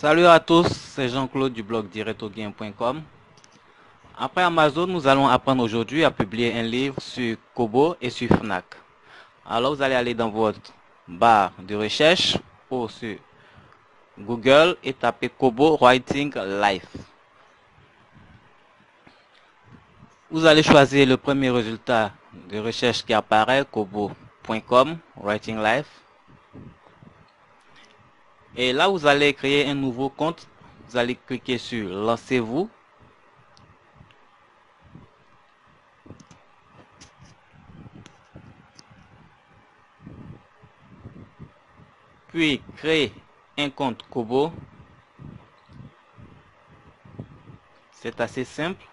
Salut à tous, c'est Jean-Claude du blog directogame.com. Après Amazon, nous allons apprendre aujourd'hui à publier un livre sur Kobo et sur Fnac. Alors vous allez aller dans votre barre de recherche ou sur Google et taper Kobo Writing Life. Vous allez choisir le premier résultat de recherche qui apparaît, kobo.com, Writing Life. Et là, vous allez créer un nouveau compte. Vous allez cliquer sur Lancez-vous. Puis, créer un compte Kobo. C'est assez simple.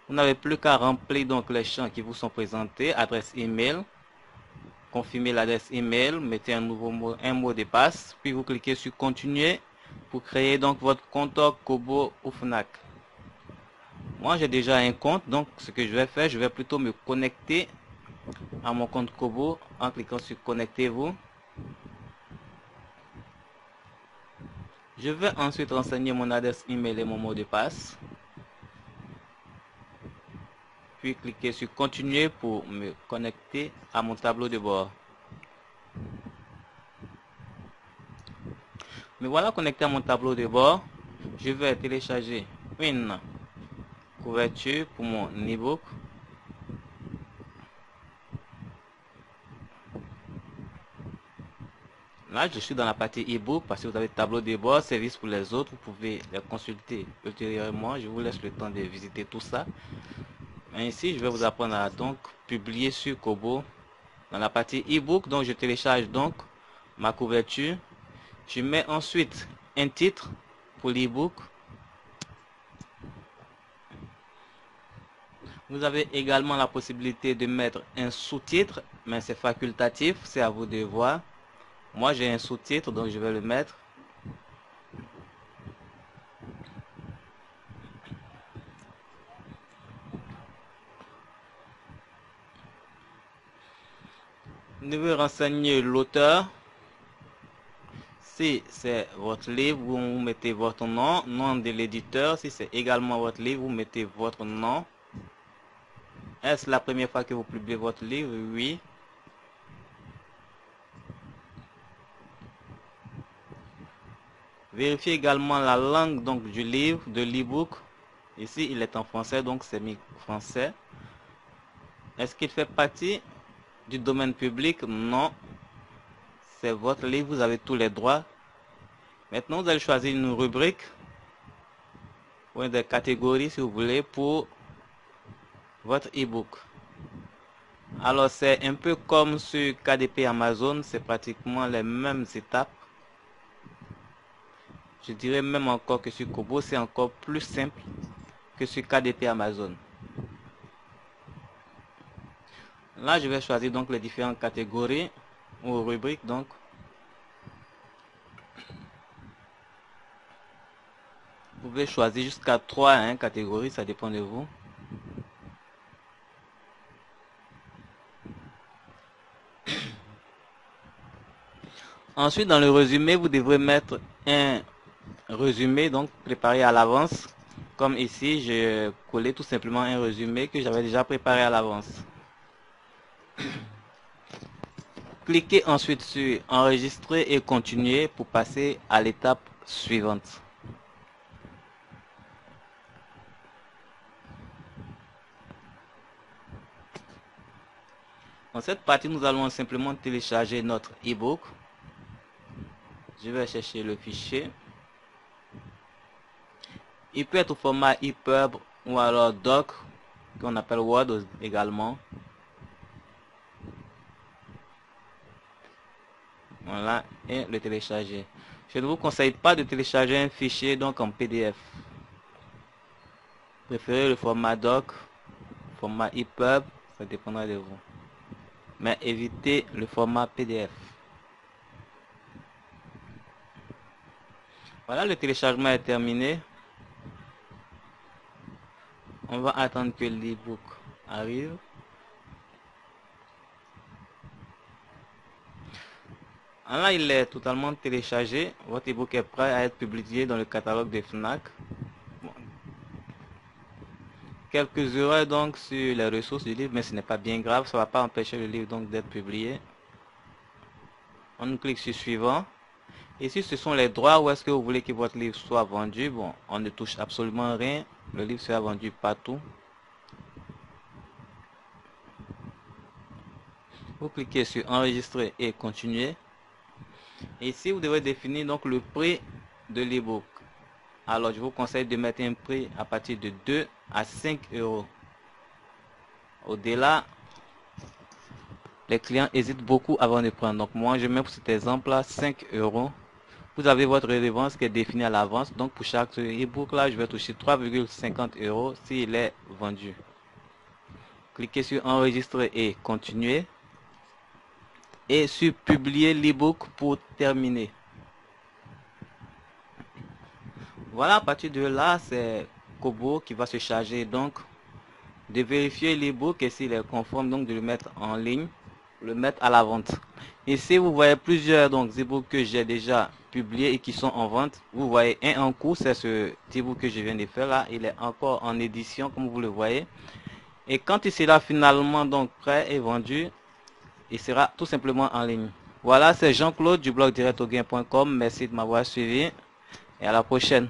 Vous n'avez plus qu'à remplir donc les champs qui vous sont présentés. Adresse email. Confirmez l'adresse email. Mettez un mot de passe. Puis vous cliquez sur continuer pour créer donc votre compte Kobo ou Fnac. Moi j'ai déjà un compte, donc ce que je vais faire, je vais plutôt me connecter à mon compte Kobo en cliquant sur connectez-vous. Je vais ensuite renseigner mon adresse email et mon mot de passe. Puis cliquer sur continuer pour me connecter à mon tableau de bord. Me voilà connecté à mon tableau de bord. Je vais télécharger une couverture pour mon e-book. Là, je suis dans la partie e-book parce que vous avez le tableau de bord, service pour les autres. Vous pouvez les consulter ultérieurement. Je vous laisse le temps de visiter tout ça. Mais ici, je vais vous apprendre à donc publier sur Kobo. Dans la partie e-book, donc je télécharge donc ma couverture. Je mets ensuite un titre pour l'e-book. Vous avez également la possibilité de mettre un sous-titre, mais c'est facultatif, c'est à vous de voir. Moi j'ai un sous-titre, donc je vais le mettre. Vous devez renseigner l'auteur. Si c'est votre livre, vous mettez votre nom de l'éditeur. Si c'est également votre livre, vous mettez votre nom. Est-ce la première fois que vous publiez votre livre? Oui. Vérifiez également la langue donc du livre, de l'e-book. Ici, il est en français, donc c'est mis français. Est-ce qu'il fait partie du domaine public? Non. C'est votre livre, vous avez tous les droits. Maintenant, vous allez choisir une rubrique ou des catégories, si vous voulez, pour votre e-book. Alors, c'est un peu comme sur KDP Amazon, c'est pratiquement les mêmes étapes. Je dirais même encore que sur Kobo, c'est encore plus simple que sur KDP Amazon. Là, je vais choisir donc les différentes catégories ou rubriques. Donc, vous pouvez choisir jusqu'à 3 catégories, ça dépend de vous. Ensuite, dans le résumé, vous devrez mettre un résumé donc préparé à l'avance. Comme ici, j'ai collé tout simplement un résumé que j'avais déjà préparé à l'avance. Cliquez ensuite sur enregistrer et continuer pour passer à l'étape suivante. Dans cette partie, nous allons simplement télécharger notre e-book. Je vais chercher le fichier. Il peut être au format EPUB ou alors doc, qu'on appelle Word également. Voilà, et le télécharger. Je ne vous conseille pas de télécharger un fichier donc en PDF. Préférez le format doc, format EPUB, ça dépendra de vous. Mais évitez le format PDF. Voilà, le téléchargement est terminé. On va attendre que l'e-book arrive. Là, il est totalement téléchargé. Votre ebook est prêt à être publié dans le catalogue de Fnac. Bon. Quelques erreurs donc sur les ressources du livre, mais ce n'est pas bien grave. Ça ne va pas empêcher le livre donc d'être publié. On clique sur suivant. Ici, ce sont les droits. Où est-ce que vous voulez que votre livre soit vendu? Bon, on ne touche absolument rien. Le livre sera vendu partout. Vous cliquez sur enregistrer et continuer. Ici, vous devez définir donc le prix de l'ebook. Alors, je vous conseille de mettre un prix à partir de 2 à 5 euros. Au-delà, les clients hésitent beaucoup avant de prendre. Donc, moi, je mets pour cet exemple-là 5 euros. Vous avez votre redevance qui est définie à l'avance. Donc, pour chaque ebook là, je vais toucher 3,50 euros s'il est vendu. Cliquez sur enregistrer et continuer. Et sur publier l'ebook pour terminer. Voilà, à partir de là, c'est Kobo qui va se charger donc de vérifier l'ebook et s'il est conforme, donc de le mettre en ligne, le mettre à la vente. Ici, vous voyez plusieurs donc ebooks que j'ai déjà publiés et qui sont en vente. Vous voyez un en cours, c'est ce ebook que je viens de faire là. Il est encore en édition, comme vous le voyez. Et quand il sera finalement donc prêt et vendu, il sera tout simplement en ligne. Voilà, c'est Jean-Claude du blog directogain.com. Merci de m'avoir suivi et à la prochaine.